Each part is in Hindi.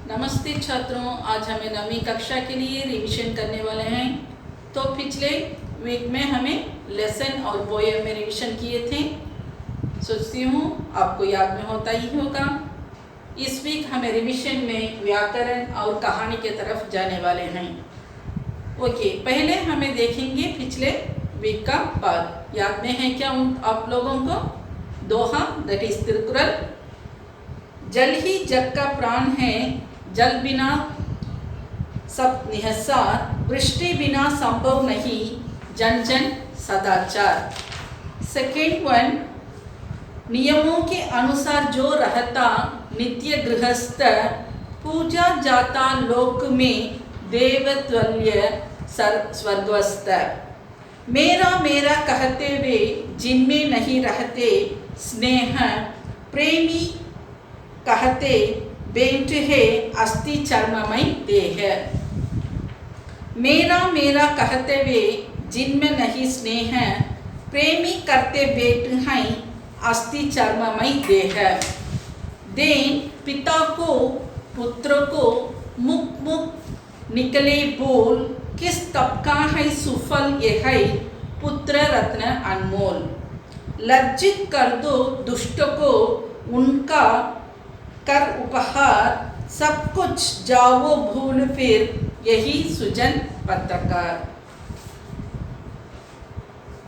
नमस्ते छात्रों, आज हमें 9वीं कक्षा के लिए रिवीजन करने वाले हैं। तो पिछले वीक में हमें लेसन और पोएम में रिवीजन किए थे। सोचती हूँ आपको याद में होता ही होगा। इस वीक हमें रिवीजन में व्याकरण और कहानी के तरफ जाने वाले हैं। ओके, पहले हमें देखेंगे पिछले वीक का पाठ। याद में है क्या आप लोगों को? दोहा, दैट इज तिरुकुरल। जल ही जग का प्राण है, जल बिना सब निहसार, वृष्टि बिना संभव नहीं, जन जन सदाचार। सेकेंड वन, नियमों के अनुसार जो रहता नित्य गृहस्थ, पूजा जाता लोक में देवतुल्य स्वर्गस्थ। मेरा मेरा कहते हुए जिनमें नहीं रहते स्नेह, प्रेमी कहते बेंट है अस्थि चर्ममय देह। मेरा मेरा कहते हुए जिनमें नहीं स्नेह, प्रेमी करते बेट हैं अस्थि चर्ममय देह। देन पिता को पुत्र को मुख मुख निकले बोल, किस तब का है सुफल ये है पुत्र रत्न अनमोल। लज्जित कर दो दुष्ट को उनका कर उपहार, सब कुछ जाओ भूल फिर यही सुजन पत्रकार।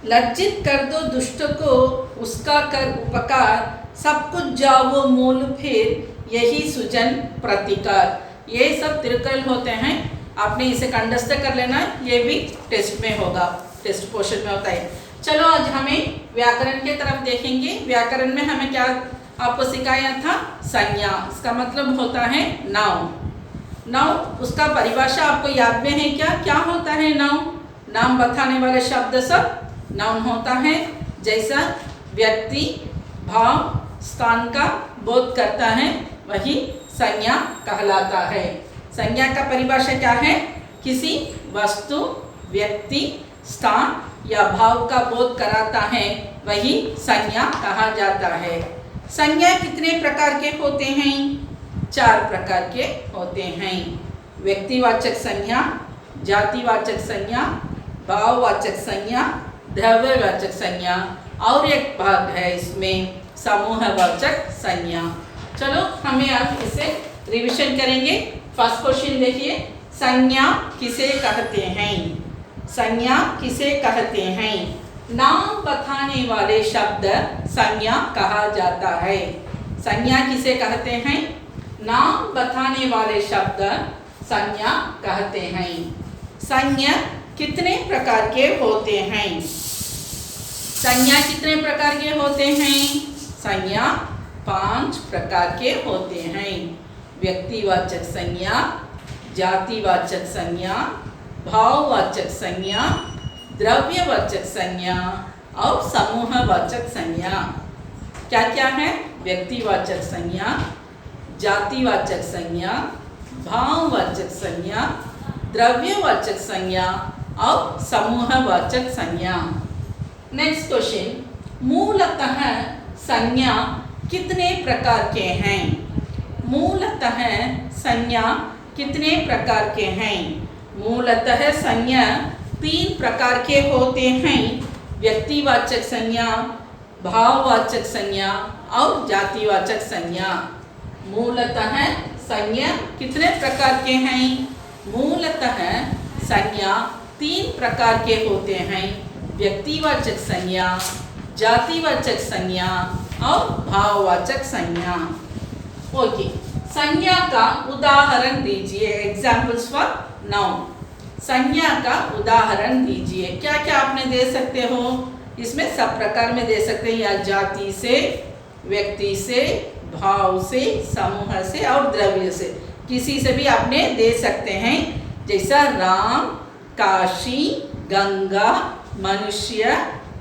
लज्जित कर दो दुष्ट को उसका कर उपकार, सब कुछ जाओ मूल फिर यही सुजन प्रतिकार। ये सब तिरुकुरल होते हैं, आपने इसे कंठस्थ कर लेना। ये भी टेस्ट में होगा, टेस्ट पोर्शन में होता है। चलो आज हमें व्याकरण के तरफ देखेंगे। व्याकरण में हमें क्या आपको सिखाया था? संज्ञा, इसका मतलब होता है नाउन। नाउन, उसका परिभाषा आपको याद में है क्या? क्या होता है नाउन? नाम बताने वाले शब्द सब नाउन होता है। जैसा व्यक्ति, भाव, स्थान का बोध करता है वही संज्ञा कहलाता है। संज्ञा का परिभाषा क्या है? किसी वस्तु, व्यक्ति, स्थान या भाव का बोध कराता है वही संज्ञा कहा जाता है। संज्ञा कितने प्रकार के होते हैं? 4 प्रकार के होते हैं। व्यक्तिवाचक संज्ञा, जातिवाचक संज्ञा, भाववाचक संज्ञा, द्रव्यवाचक संज्ञा और एक भाग है इसमें समूहवाचक संज्ञा। चलो हमें अब इसे रिवीजन करेंगे। फर्स्ट क्वेश्चन देखिए, संज्ञा किसे कहते हैं? संज्ञा किसे कहते हैं? नाम बताने वाले शब्द संज्ञा कहा जाता है। संज्ञा किसे कहते हैं? नाम बताने वाले शब्द संज्ञा कहते हैं। संज्ञा कितने प्रकार के होते हैं? संज्ञा कितने प्रकार के होते हैं? संज्ञा 5 प्रकार के होते हैं। व्यक्तिवाचक संज्ञा, जातिवाचक संज्ञा, भाववाचक संज्ञा, द्रव्यवाचक संज्ञा और समूहवाचक संज्ञा। क्या क्या है? व्यक्तिवाचक संज्ञा, जातिवाचक संज्ञा, भाववाचक संज्ञा, द्रव्यवाचक संज्ञा और समूहवाचक संज्ञा। नेक्स्ट क्वेश्चन, मूलतः संज्ञा कितने प्रकार के हैं? मूलतः संज्ञा कितने प्रकार के हैं? मूलतः संज्ञा 3 प्रकार के होते हैं। व्यक्तिवाचक संज्ञा, भाववाचक संज्ञा और जातिवाचक संज्ञा। मूलतः संज्ञा कितने प्रकार के हैं? मूलतः संज्ञा 3 प्रकार के होते हैं। व्यक्तिवाचक संज्ञा, जातिवाचक संज्ञा और भाववाचक संज्ञा। ओके, संज्ञा का उदाहरण दीजिए। Examples for noun. संज्ञा का उदाहरण दीजिए। क्या क्या आपने दे सकते हो? इसमें सब प्रकार में दे सकते हैं, या जाति से, व्यक्ति से, भाव से, समूह से और द्रव्य से, किसी से भी आपने दे सकते हैं। जैसा राम, काशी, गंगा, मनुष्य,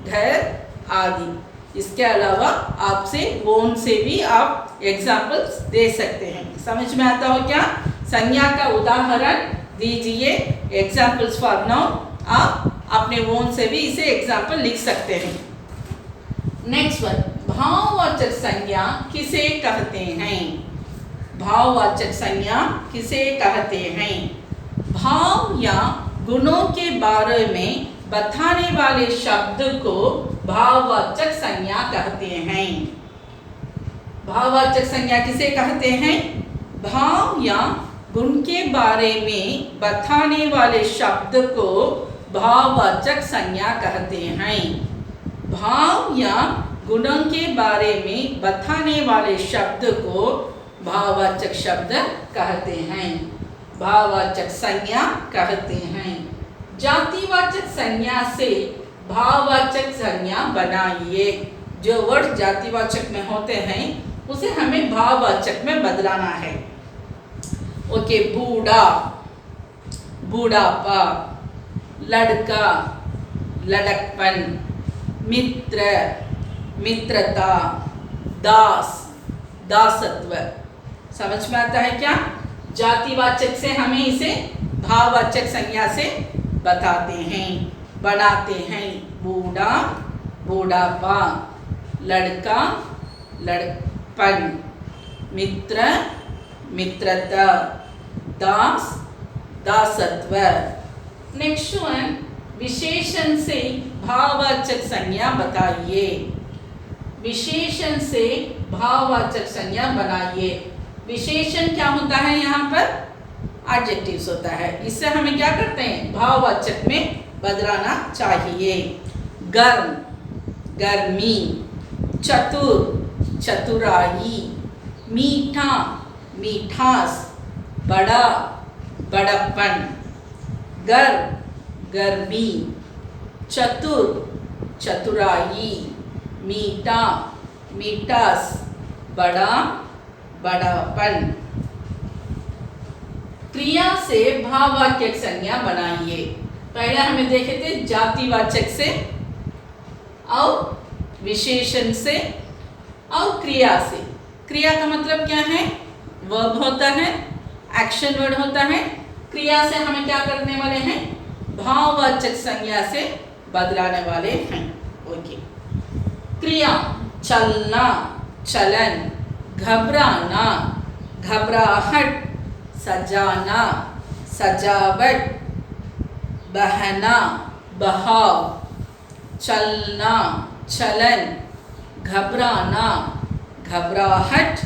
घर आदि। इसके अलावा आपसे ओन से भी आप एग्जाम्पल्स दे सकते हैं। समझ में आता हो क्या? संज्ञा का उदाहरण दीजिए। Examples for noun. आप अपने ओन से भी इसे एग्जाम्पल लिख सकते हैं। नेक्स्ट वन, भाववाचक संज्ञा किसे कहते हैं? भाववाचक संज्ञा किसे कहते हैं? भाव या गुणों के बारे में बताने वाले शब्द को भाववाचक संज्ञा कहते हैं। भाववाचक संज्ञा किसे कहते हैं? भाव या गुण के बारे में बताने वाले शब्द को भाववाचक संज्ञा कहते हैं। भाव या गुणों के बारे में बताने वाले शब्द को भाववाचक शब्द कहते हैं, भाववाचक संज्ञा कहते हैं। जातिवाचक संज्ञा से भाववाचक संज्ञा बनाइए। जो वर्ड जातिवाचक में होते हैं उसे हमें भाववाचक में बदलाना है। ओके, बूढ़ा, बूढ़ापा, लड़का, लड़कपन, मित्र, मित्रता, दास, दासत्व। समझ में आता है क्या? जातिवाचक से हमें इसे भाववाचक संज्ञा से बताते हैं, बनाते हैं। बूढ़ा, बूढ़ापा, लड़का, लड़कपन, मित्र, मित्रता, दास, दासत्व। नेक्स्ट वन, विशेषण से भाववाचक संज्ञा बताइए। विशेषण से भाववाचक संज्ञा बनाइए। विशेषण क्या होता है? यहाँ पर एडजेक्टिव्स होता है। इससे हमें क्या करते हैं? भाववाचक में बदलाना चाहिए। गर्म, गर्मी, चतुर, चतुराई, मीठा, मीठास, बड़ा, बड़प्पन। गर्म, गर्मी, चतुर, चतुराई, मीठा, मीठास, बड़ा, बड़ापन। क्रिया से भाववाचक संज्ञा बनाइए। पहले हमें देखे थे जातिवाचक से और विशेषण से और क्रिया से। क्रिया का मतलब क्या है? वर्ब होता है, एक्शन वर्ड होता है। क्रिया से हमें क्या करने वाले हैं? भाववाचक संज्ञा से बदलाने वाले हैं। ओके, क्रिया चलना, चलन, घबराना, घबराहट, सजाना, सजावट, बहना, बहाव। चलना, चलन, घबराना, घबराहट,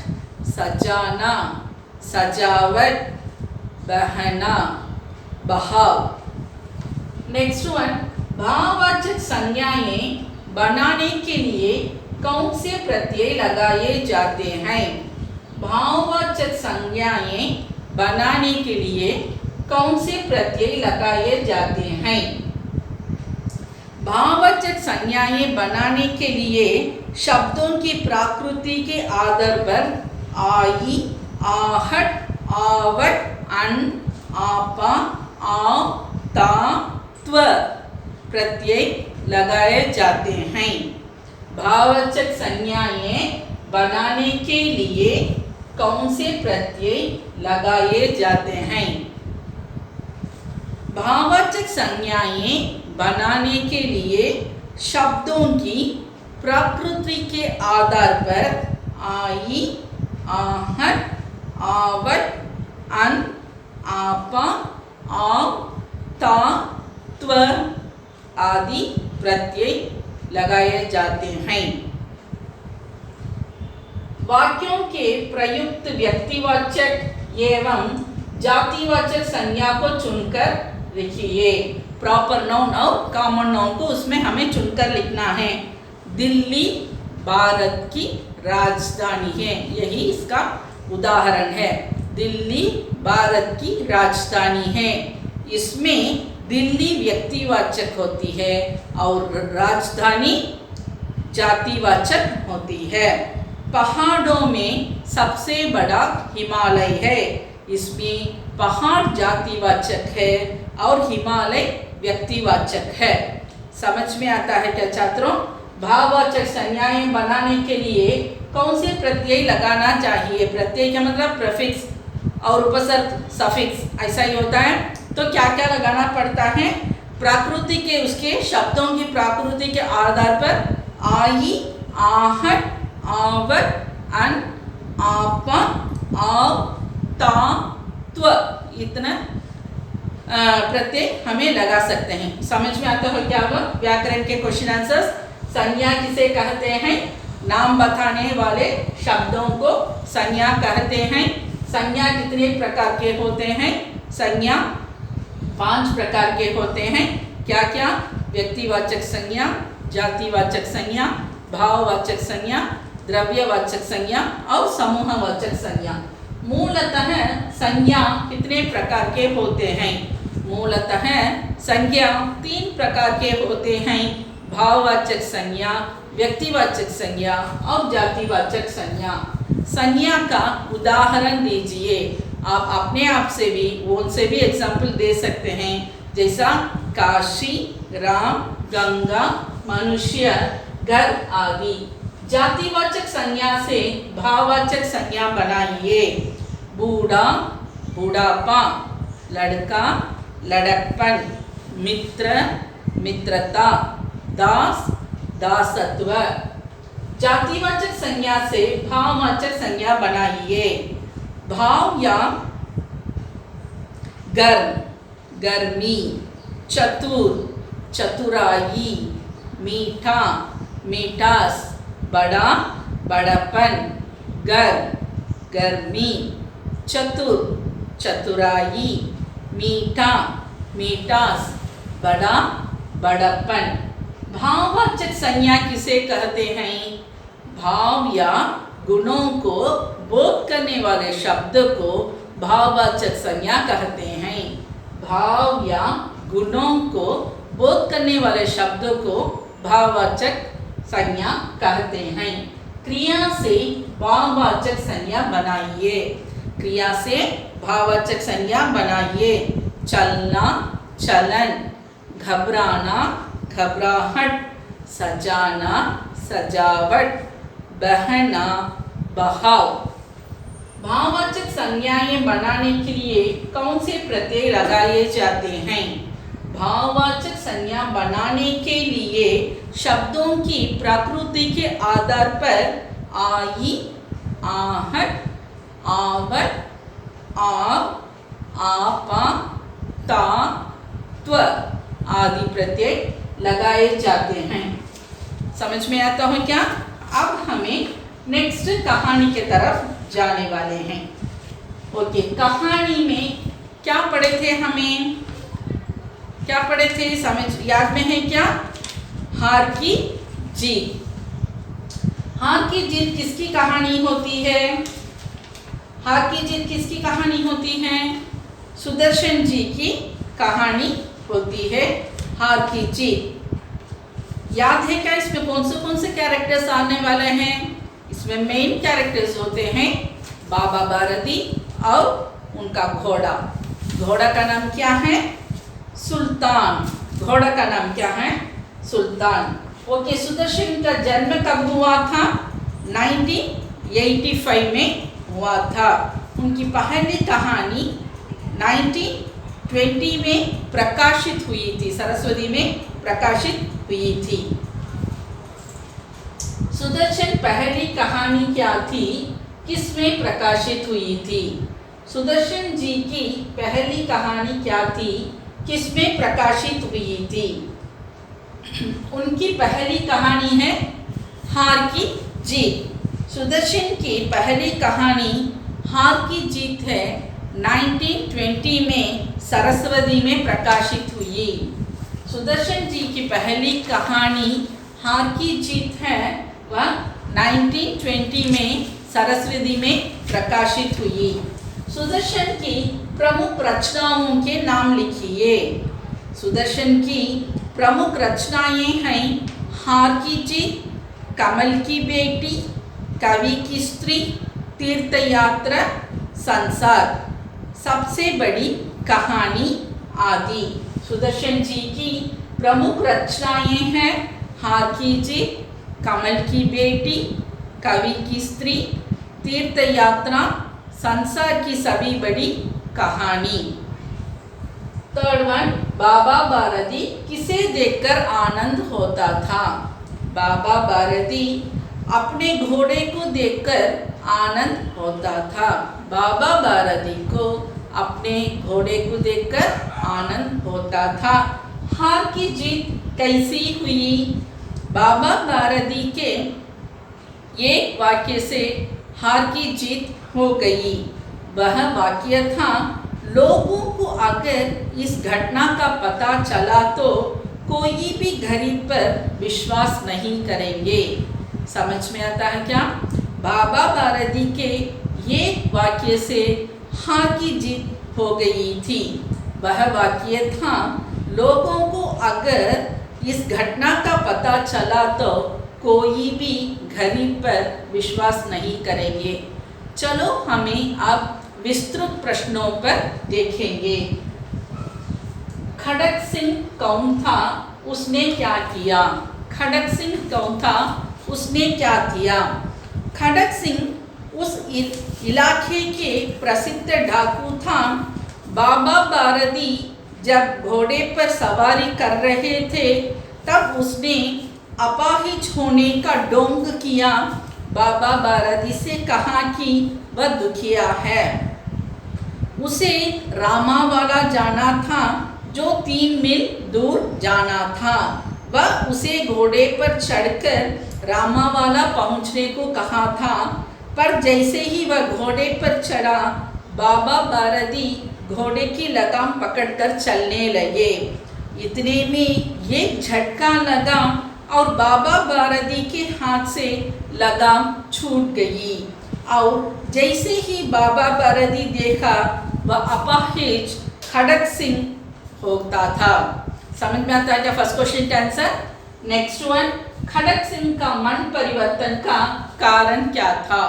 सजाना, सजावट, बहना, बहाव। नेक्स्ट वन, भाववाचक संज्ञाएं बनाने के लिए कौन से प्रत्यय लगाए जाते हैं? भाववाचक संज्ञाएं बनाने के लिए कौन से प्रत्यय लगाए जाते हैं? भाववाचक संज्ञाएं बनाने के लिए शब्दों की प्रकृति के आधार पर आई, आहट, आवट, अन, आपा, आव, ता, त्व प्रत्यय लगाए जाते हैं। भाववाचक संज्ञाएं बनाने के लिए कौन से प्रत्यय लगाए जाते हैं? भाववाचक संज्ञाएं बनाने के लिए शब्दों की प्रकृति के आधार पर आई, आहट, आवट, अन, आपा, आव, ता, त्व आदि प्रत्यय लगाए जाते हैं। वाक्यों के प्रयुक्त व्यक्तिवाचक एवं जातिवाचक संज्ञा को चुनकर लिखिए। प्रॉपर नाउन और कॉमन नाउन को उसमें हमें चुनकर लिखना है। दिल्ली भारत की राजधानी है, यही इसका उदाहरण है। दिल्ली भारत की राजधानी है। इसमें दिल्ली व्यक्तिवाचक होती है और राजधानी जातिवाचक होती है। पहाड़ों में सबसे बड़ा हिमालय है। इसमें पहाड़ जातिवाचक है और हिमालय व्यक्तिवाचक है। समझ में आता है क्या छात्रों? भाववाचक संज्ञाएं बनाने के लिए कौन से प्रत्यय लगाना चाहिए? प्रत्यय का मतलब प्रीफिक्स और उपसर्ग सफिक्स ऐसा ही होता है। तो क्या क्या लगाना पड़ता है? प्रकृति के उसके शब्दों की प्रकृति के आधार पर आई, आहट, आवट, अन, आपा, आव, ता, त्व, इतना प्रत्यय हमें लगा सकते हैं। समझ में आता हो क्या हुआ? व्याकरण के क्वेश्चन आंसर्स। संज्ञा किसे कहते हैं? नाम बताने वाले शब्दों को संज्ञा कहते हैं। संज्ञा कितने प्रकार के होते हैं? संज्ञा 5 प्रकार के होते हैं। क्या क्या? व्यक्तिवाचक संज्ञा, जातिवाचक संज्ञा, भाववाचक संज्ञा, द्रव्यवाचक संज्ञा और समूहवाचक संज्ञा। मूलतः संज्ञा कितने प्रकार के होते हैं? मूलतः संज्ञा 3 प्रकार के होते हैं। भाववाचक संज्ञा, व्यक्तिवाचक संज्ञा और जातिवाचक संज्ञा। संज्ञा का उदाहरण दीजिए। आप अपने आप से भी उनसे भी एग्जाम्पल दे सकते हैं, जैसा काशी, राम, गंगा, मनुष्य, घर आदि। जातिवाचक संज्ञा से भाववाचक संज्ञा बनाइए। बूढ़ा, बूढ़ापा, लड़का, लड़कपन, मित्र, मित्रता, दास, दासत्व। जातिवाचक संज्ञा से भाववाचक संज्ञा बनाइए। भाव या गर्म, गर्मी, चतुर, चतुराई, मीठा, मिठास, बड़ा, बड़पन, गर्म, गर्मी, चतुर, चतुराई, मीठा, मिठास, बड़ा, बड़पन। भाववाचक संज्ञा किसे कहते हैं? भाव या गुणों को बोध करने वाले शब्द को भाववाचक संज्ञा कहते हैं। भाव या गुणों को बोध करने वाले शब्द को भाववाचक संज्ञा कहते हैं। क्रिया से भाववाचक संज्ञा बनाइए। क्रिया से भाववाचक संज्ञा बनाइए। चलना, चलन, घबराना, घबराहट, सजाना, सजावट, बहना, बहाव। भाववाचक संज्ञाएं बनाने के लिए कौन से प्रत्यय लगाए जाते हैं? भाववाचक संज्ञा बनाने के लिए शब्दों की प्रकृति के आधार पर आई, आहट, आवट, आव, आपा, ता, त्व आदि प्रत्यय लगाए जाते हैं। समझ में आता हो क्या? अब हमें नेक्स्ट कहानी के तरफ जाने वाले हैं। ओके, कहानी में क्या पढ़े थे? हमें क्या पढ़े थे? समझ याद में है क्या? हार की जीत। हार की जीत किसकी कहानी होती है? हार की जीत किसकी कहानी होती है? सुदर्शन जी की कहानी होती है हार की जीत। याद है क्या इसमें कौन से कैरेक्टर्स आने वाले हैं? इसमें मेन कैरेक्टर्स होते हैं बाबा भारती और उनका घोड़ा। घोड़ा का नाम क्या है? सुल्तान। घोड़ा का नाम क्या है? सुल्तान। ओके, सुदर्शन का जन्म कब हुआ था? 1985 में हुआ था। उनकी पहली कहानी 1920 में प्रकाशित हुई थी, सरस्वती में प्रकाशित हुई थी। सुदर्शन पहली कहानी क्या थी? किसमें प्रकाशित हुई थी? सुदर्शन जी की पहली कहानी क्या थी? किसमें प्रकाशित हुई थी? उनकी पहली कहानी है हार की जीत। सुदर्शन की पहली कहानी हार की जीत है, 1920 में सरस्वती में प्रकाशित हुई। सुदर्शन जी की पहली कहानी हार की जीत है, वह 1920 में सरस्वती में प्रकाशित हुई। सुदर्शन की प्रमुख रचनाओं के नाम लिखिए। सुदर्शन की प्रमुख रचनाएं हैं हार की जीत, कमल की बेटी, कवि की स्त्री, तीर्थ यात्रा, संसार, सबसे बड़ी कहानी आदि। सुदर्शन जी की प्रमुख रचनाएं हैं हार की जीत, कमल की बेटी, कवि की स्त्री, तीर्थ यात्रा, संसार की सभी बड़ी कहानी। थर्ड वन, बाबा भारती किसे देखकर आनंद होता था? बाबा भारती अपने घोड़े को देखकर आनंद होता था। बाबा बारदी को अपने घोड़े को देखकर आनंद होता था। हार की जीत कैसी हुई? बाबा बारदी के एक वाक्य से हार की जीत हो गई। वह वाक्य था, लोगों को अगर इस घटना का पता चला तो कोई भी गरीब पर विश्वास नहीं करेंगे। समझ में आता है क्या? बाबा बारदी के ये वाक्य से हार की जीत हो गई थी। वह वाक्य था, लोगों को अगर इस घटना का पता चला तो कोई भी गरीब पर विश्वास नहीं करेंगे। चलो हमें अब विस्तृत प्रश्नों पर देखेंगे। खड़क सिंह कौन था? उसने क्या किया? खड़क सिंह कौन था? उसने क्या किया? खड़क सिंह उस इलाके के प्रसिद्ध डाकू था। बाबा बारदी जब घोड़े पर सवारी कर रहे थे तब उसने अपाहिज होने का ढोंग किया। बाबा बारदी से कहा कि वह दुखिया है, उसे रामावाला जाना था जो 3 मील दूर जाना था। वह उसे घोड़े पर चढ़कर रामावाला पहुंचने को कहा था, पर जैसे ही वह घोड़े पर चढ़ा बाबा बारदी घोड़े की लगाम पकड़कर चलने लगे। इतने में एक झटका लगा और बाबा बारदी के हाथ से लगाम छूट गई और जैसे ही बाबा बारदी देखा वह अपाहिज खड़क सिंह होता था। समझ में आता है क्या फर्स्ट क्वेश्चन का आंसर? नेक्स्ट वन, खड़क सिंह का मन परिवर्तन का कारण क्या था?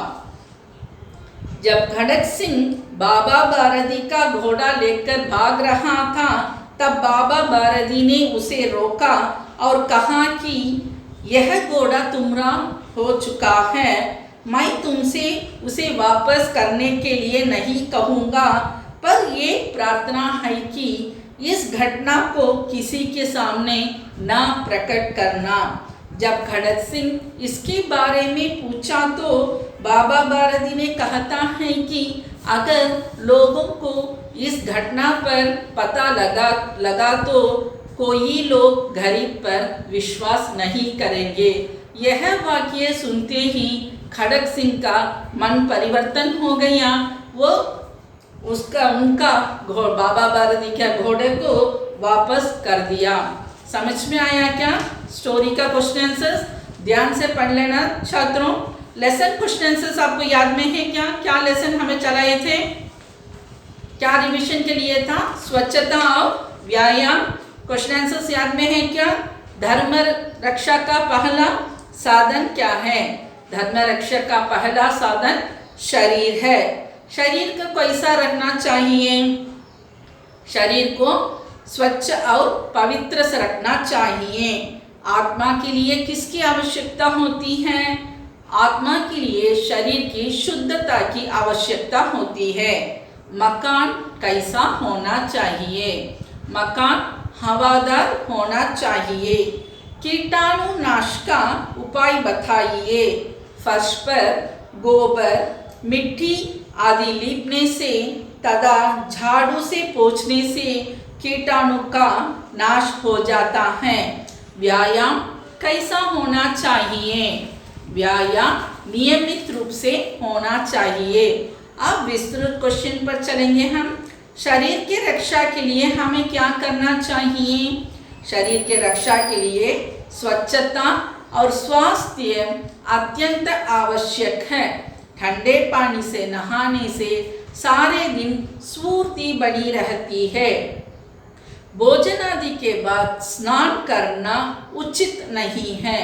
जब खड़क सिंह बाबा बारदी का घोड़ा लेकर भाग रहा था तब बाबा बारदी ने उसे रोका और कहा कि यह घोड़ा तुम्हारा हो चुका है, मैं तुमसे उसे वापस करने के लिए नहीं कहूँगा, पर ये प्रार्थना है कि इस घटना को किसी के सामने ना प्रकट करना। जब खड़क सिंह इसके बारे में पूछा तो बाबा बारदी ने कहता है कि अगर लोगों को इस घटना पर पता लगा तो कोई लोग गरीब पर विश्वास नहीं करेंगे। यह वाक्य सुनते ही खड़क सिंह का मन परिवर्तन हो गया। वो उनका बाबा बारदी के घोड़े को वापस कर दिया। समझ में आया क्या स्टोरी का क्वेश्चन आंसर्स? ध्यान से पढ़ लेना छात्रों। लेसन क्वेश्चन आंसर्स आपको याद में है क्या? क्या लेसन हमें चलाए थे? क्या रिवीजन के लिए था? स्वच्छता और व्यायाम। क्वेश्चन आंसर्स याद में है क्या? धर्म रक्षा का पहला साधन क्या है? धर्म रक्षा का पहला साधन शरीर है। शरीर को कैसा रखना चाहिए? शरीर को स्वच्छ और पवित्र से रखना चाहिए। आत्मा के लिए किसकी आवश्यकता होती है? आत्मा के लिए शरीर की शुद्धता की आवश्यकता होती है। मकान कैसा होना चाहिए? मकान हवादार होना चाहिए। कीटाणु नाश का उपाय बताइए। फर्श पर गोबर, मिट्टी आदि लीपने से तथा झाड़ू से पोंछने से कीटाणु का नाश हो जाता है। व्यायाम कैसा होना चाहिए? व्यायाम नियमित रूप से होना चाहिए। अब विस्तृत क्वेश्चन पर चलेंगे हम। शरीर की रक्षा के लिए हमें क्या करना चाहिए? शरीर की रक्षा के लिए स्वच्छता और स्वास्थ्य अत्यंत आवश्यक है। ठंडे पानी से नहाने से सारे दिन स्फूर्ति बनी रहती है। भोजन आदि के बाद स्नान करना उचित नहीं है।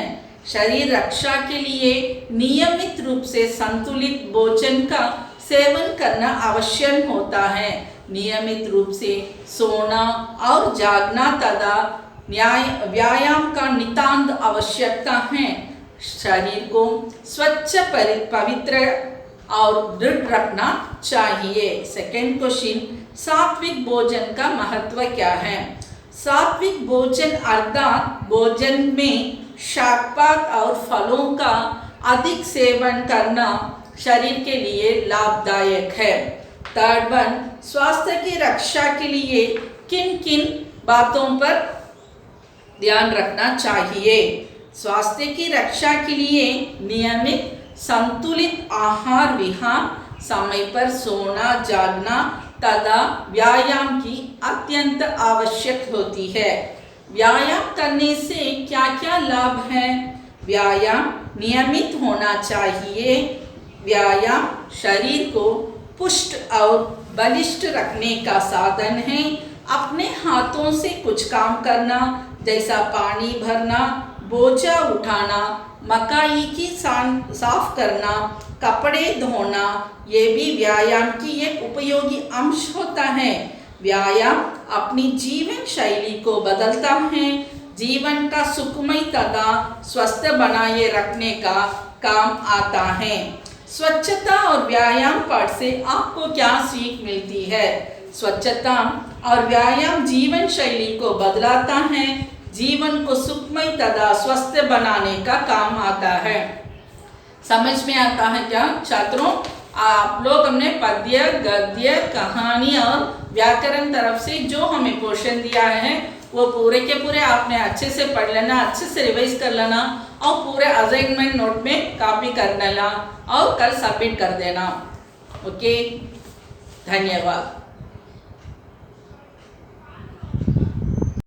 शरीर रक्षा के लिए नियमित रूप से संतुलित भोजन का सेवन करना आवश्यक होता है। नियमित रूप से सोना और जागना तथा व्यायाम का नितांत आवश्यकता है। शरीर को स्वच्छ पवित्र और दृढ़ रखना चाहिए। सेकेंड क्वेश्चन, सात्विक भोजन का महत्व क्या है? सात्विक भोजन अर्थात भोजन में शाकपात और फलों का अधिक सेवन करना शरीर के लिए लाभदायक है। थर्ड वन, स्वास्थ्य की रक्षा के लिए किन किन बातों पर ध्यान रखना चाहिए। स्वास्थ्य की रक्षा के लिए नियमित संतुलित आहार विहार, समय पर सोना जागना तथा व्यायाम की अत्यंत आवश्यक होती है। व्यायाम करने से क्या क्या लाभ है। व्यायाम नियमित होना चाहिए। व्यायाम शरीर को पुष्ट और बलिष्ठ रखने का साधन है। अपने हाथों से कुछ काम करना, जैसा पानी भरना, बोझा उठाना, मकाई की साफ करना, कपड़े धोना, ये भी व्यायाम की एक उपयोगी अंश होता है। व्यायाम अपनी जीवन शैली को बदलता है, जीवन का सुखमय तथा स्वस्थ बनाए रखने का काम आता है। स्वच्छता और व्यायाम पाठ से आपको क्या सीख मिलती है। स्वच्छता और व्यायाम जीवन शैली को बदलाता है, जीवन को सुखमय तथा स्वस्थ बनाने का काम आता है। समझ में आता है क्या छात्रों? आप लोग हमने पद्य, गद्य, कहानी और व्याकरण तरफ से जो हमें पोर्शन दिया है वो पूरे के पूरे आपने अच्छे से पढ़ लेना, अच्छे से रिवाइज कर लेना और पूरे असाइनमेंट नोट में कॉपी कर लेना और कल सबमिट कर देना। ओके, धन्यवाद।